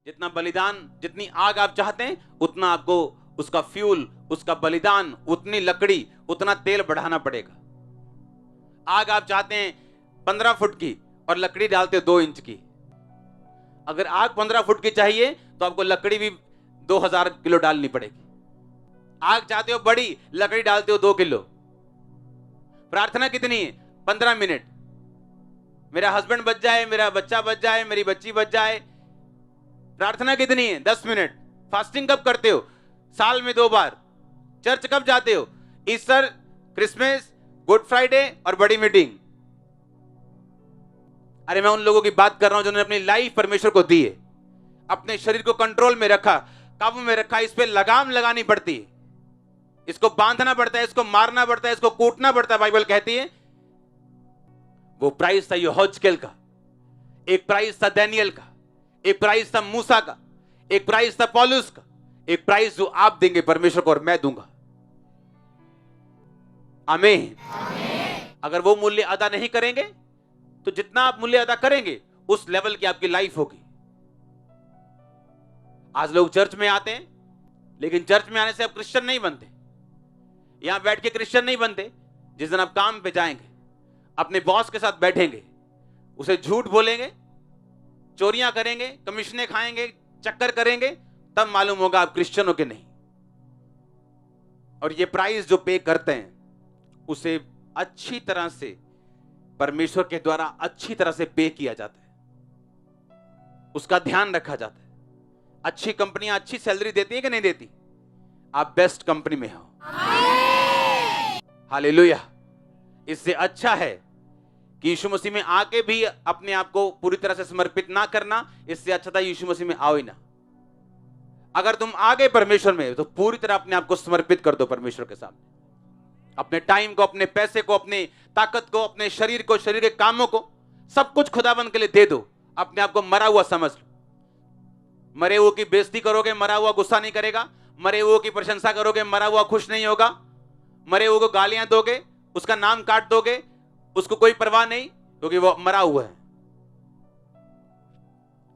जितना बलिदान, जितनी आग आप चाहते हैं, उतना आपको उसका फ्यूल, उसका बलिदान, उतनी लकड़ी, उतना तेल बढ़ाना पड़ेगा। आग आप चाहते हैं 15 फुट की और लकड़ी डालते हो 2 इंच की। अगर आग 15 फुट की चाहिए तो आपको लकड़ी भी 2000 किलो डालनी पड़ेगी। आग चाहते हो बड़ी, लकड़ी डालते हो 2 किलो। प्रार्थना कितनी है? 15 मिनट। मेरा हस्बैंड बच जाए, मेरा बच्चा बच जाए, मेरी बच्ची बच जाए। प्रार्थना कितनी है? 10 मिनट। फास्टिंग कब करते हो? साल में 2 बार। चर्च कब जाते हो? ईस्टर, क्रिसमस, गुड फ्राइडे और बड़ी मीटिंग। अरे मैं उन लोगों की बात कर रहा हूं जिन्होंने अपनी लाइफ परमेश्वर को दी है, अपने शरीर को कंट्रोल में रखा, काबू में रखा। इस पे लगाम लगानी पड़ती है, इसको बांधना पड़ता है, इसको मारना पड़ता है, इसको कूटना पड़ता है। बाइबल कहती है वो प्राइस था यहोजकेल का, एक प्राइस था दानियल का, एक प्राइस था मूसा का, एक प्राइस था पौलुस का, एक प्राइस जो आप देंगे परमेश्वर को और मैं दूंगा। आमीन। अगर वो मूल्य अदा नहीं करेंगे तो जितना आप मूल्य अदा करेंगे उस लेवल की आपकी लाइफ होगी। आज लोग चर्च में आते हैं, लेकिन चर्च में आने से आप क्रिश्चियन नहीं बनते, यहां बैठ के क्रिश्चियन नहीं बनते। जिस दिन आप काम पे जाएंगे, अपने बॉस के साथ बैठेंगे, उसे झूठ बोलेंगे, चोरियां करेंगे, कमीशनें खाएंगे, चक्कर करेंगे, तब मालूम होगा आप क्रिश्चियन हो कि नहीं। और ये प्राइस जो पे करते हैं उसे अच्छी तरह से परमेश्वर के द्वारा अच्छी तरह से पे किया जाता है, उसका ध्यान रखा जाता है। अच्छी कंपनियां अच्छी सैलरी देती है कि नहीं देती? आप बेस्ट कंपनी में हो। हालेलुया। इससे अच्छा है कि यीशु मसीह में आके भी अपने आप को पूरी तरह से समर्पित ना करना। इससे अच्छा था यीशु मसीह में आओ ही ना। अगर तुम आ गए परमेश्वर में तो पूरी तरह अपने आप को समर्पित कर दो परमेश्वर के सामने। अपने टाइम को, अपने पैसे को, अपने ताकत को, अपने शरीर को, शरीर के कामों को, सब कुछ खुदाबंद के लिए दे दो। अपने आप को मरा हुआ समझ लो। मरे हुए की बेइज्जती करोगे, मरा हुआ गुस्सा नहीं करेगा। मरे हुए की प्रशंसा करोगे, मरा हुआ खुश नहीं होगा। मरे हुए को गालियां दोगे, उसका नाम काट दोगे, उसको कोई परवाह नहीं, क्योंकि वो मरा हुआ है।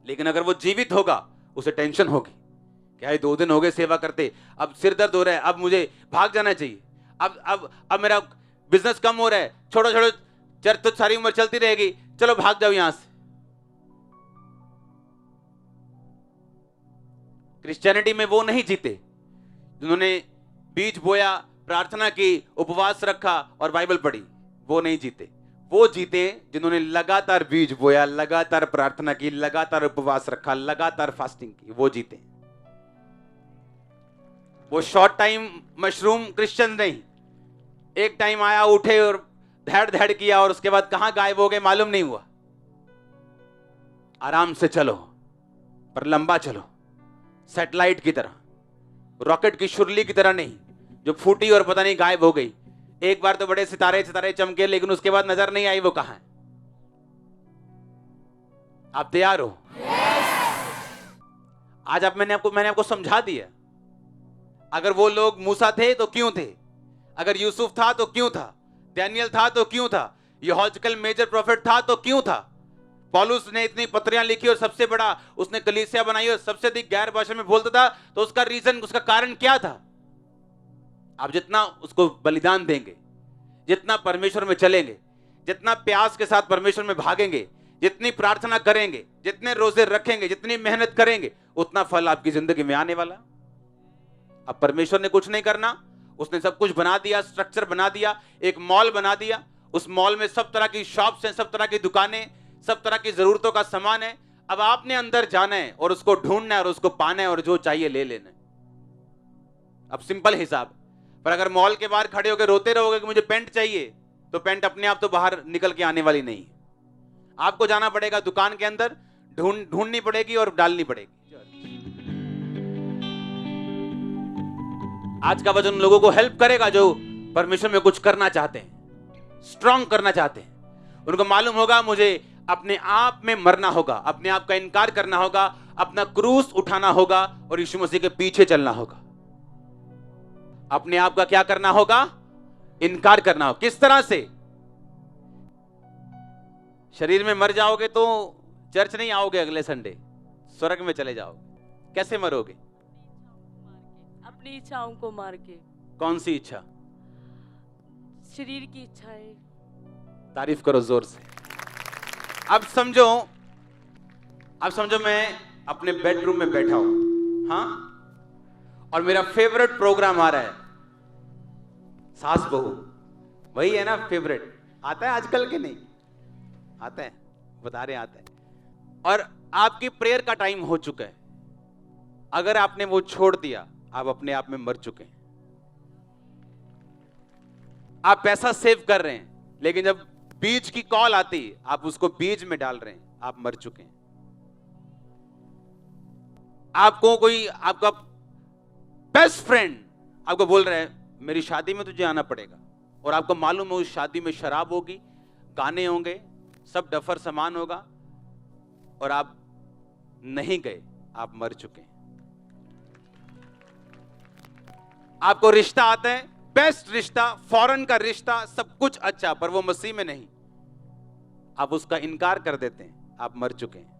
लेकिन अगर वो जीवित होगा उसे टेंशन होगी, क्या 2 दिन हो गए सेवा करते, अब सिर दर्द हो रहा है, अब मुझे भाग जाना चाहिए, अब मेरा बिजनेस कम हो रहा है, छोड़ो छोड़ो, चर्च तो सारी उम्र चलती रहेगी, चलो भाग जाओ यहां से। क्रिश्चियनिटी में वो नहीं जीते जिन्होंने बीज बोया, प्रार्थना की, उपवास रखा और बाइबल पढ़ी। वो नहीं जीते। वो जीते जिन्होंने लगातार बीज बोया, लगातार प्रार्थना की, लगातार उपवास रखा, लगातार फास्टिंग की। वो जीते। वो शॉर्ट टाइम मशरूम क्रिश्चियन नहीं। एक टाइम आया, उठे और धैड़ धैड़ किया और उसके बाद कहां गायब हो गए मालूम नहीं हुआ। आराम से चलो, पर लंबा चलो, सैटेलाइट की तरह, रॉकेट की शुरली की तरह नहीं जो फूटी और पता नहीं गायब हो गई। एक बार तो बड़े सितारे सितारे चमके, लेकिन उसके बाद नजर नहीं आई वो कहां है। आप तैयार हो? आज मैंने आपको समझा दिया। अगर वो लोग मूसा थे तो क्यों थे, अगर यूसुफ था तो क्यों था, दानियल था तो क्यों था, यहोजकेल मेजर प्रॉफिट था तो क्यों था, पौलुस ने इतनी पत्रियां लिखी और सबसे बड़ा उसने कलीसिया बनाई और सबसे अधिक गैर भाषा में बोलता था, तो उसका रीजन, उसका कारण क्या था? आप जितना उसको बलिदान देंगे, जितना परमेश्वर में चलेंगे, जितना प्यास के साथ परमेश्वर में भागेंगे, जितनी प्रार्थना करेंगे, जितने रोजे रखेंगे, जितनी मेहनत करेंगे, उतना फल आपकी जिंदगी में आने वाला। अब परमेश्वर ने कुछ नहीं करना, उसने सब कुछ बना दिया, स्ट्रक्चर बना दिया, एक मॉल बना दिया। उस मॉल में सब तरह की शॉप्स हैं, सब तरह की दुकानें, सब तरह की जरूरतों का सामान है। अब आपने अंदर जाना है और उसको ढूंढना है और उसको पाना है और जो चाहिए ले लेना है। अब सिंपल हिसाब। पर अगर मॉल के बाहर खड़े होकर रोते रहोगे कि मुझे पेंट चाहिए, तो पेंट अपने आप तो बाहर निकल के आने वाली नहीं। आपको जाना पड़ेगा दुकान के अंदर, ढूंढनी पड़ेगी और डालनी पड़ेगी। आज का वचन लोगों को हेल्प करेगा जो परमेश्वर में कुछ करना चाहते हैं, स्ट्रांग करना चाहते हैं। उनको मालूम होगा मुझे अपने आप में मरना होगा, अपने आप का इनकार करना होगा, अपना क्रूस उठाना होगा और यीशु मसीह के पीछे चलना होगा। अपने आप का क्या करना होगा? इनकार करना होगा। किस तरह से? शरीर में मर जाओगे तो चर्च नहीं आओगे अगले संडे, स्वर्ग में चले जाओगे। कैसे मरोगे? अपनी इच्छाओं को मार के। कौन सी इच्छा? शरीर की इच्छाएं। तारीफ करो जोर से। अब समझो मैं अपने बेडरूम में बैठा हूं, हाँ, और मेरा फेवरेट प्रोग्राम आ रहा है, सास बहू। वही है ना फेवरेट, आता है आजकल के नहीं आता है, बता रहे आता है। और आपकी प्रेयर का टाइम हो चुका है। अगर आपने वो छोड़ दिया, आप अपने आप में मर चुके हैं। आप पैसा सेव कर रहे हैं, लेकिन जब बीज की कॉल आती, आप उसको बीज में डाल रहे हैं, आप मर चुके हैं। आपको कोई आपका बेस्ट फ्रेंड आपको बोल रहा है मेरी शादी में तुझे आना पड़ेगा, और आपको मालूम है उस शादी में शराब होगी, गाने होंगे, सब डफर सामान होगा, और आप नहीं गए, आप मर चुके हैं। आपको रिश्ता आता है, बेस्ट रिश्ता, फॉरेन का रिश्ता, सब कुछ अच्छा, पर वो मसीह में नहीं, आप उसका इनकार कर देते हैं, आप मर चुके हैं।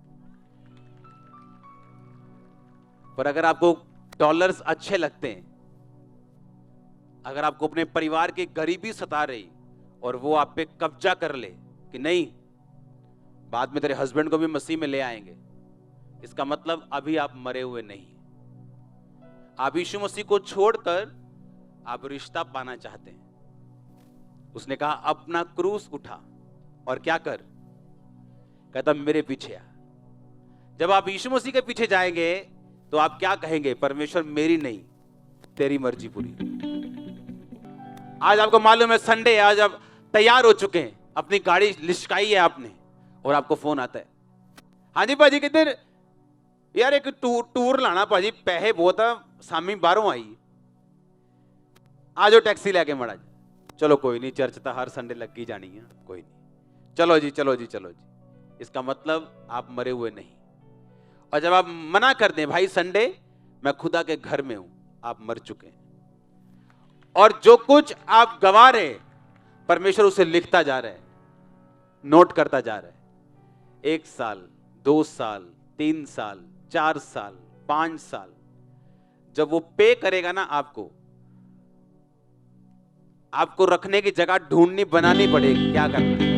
पर अगर आपको डॉलर्स अच्छे लगते हैं, अगर आपको अपने परिवार की गरीबी सता रही और वो आप पे कब्जा कर ले कि नहीं बाद में तेरे हस्बैंड को भी मसीह में ले आएंगे, इसका मतलब अभी आप मरे हुए नहीं। आप यीशु मसीह को छोड़कर आप रिश्ता पाना चाहते हैं। उसने कहा अपना क्रूस उठा और क्या कर, कहता मेरे पीछे आ। जब आप यीशु मसीह के पीछे जाएंगे तो आप क्या कहेंगे? परमेश्वर मेरी नहीं, तेरी मर्जी पूरी। आज आपको मालूम है संडे, आज आप तैयार हो चुके हैं, अपनी गाड़ी लिशकाई है आपने, और आपको फोन आता है, हाँ जी भाजी किधर? यार एक टूर लाना भाजी, पैसे बहुत है, सामी बाहरों आई, आज वो टैक्सी लेके मड़ा जा। चलो कोई नहीं, चर्च तो हर संडे लग ही जानी है, कोई नहीं, चलो जी चलो जी चलो जी। इसका मतलब आप मरे हुए नहीं। और जब आप मना कर दें भाई संडे मैं खुदा के घर में हूं, आप मर चुके हैं। और जो कुछ आप गवा रहे, परमेश्वर उसे लिखता जा रहा है, नोट करता जा रहा है। 1 साल, 2 साल, 3 साल, 4 साल, 5 साल, जब वो पे करेगा ना आपको रखने की जगह ढूंढनी बनानी पड़ेगी। क्या करना है?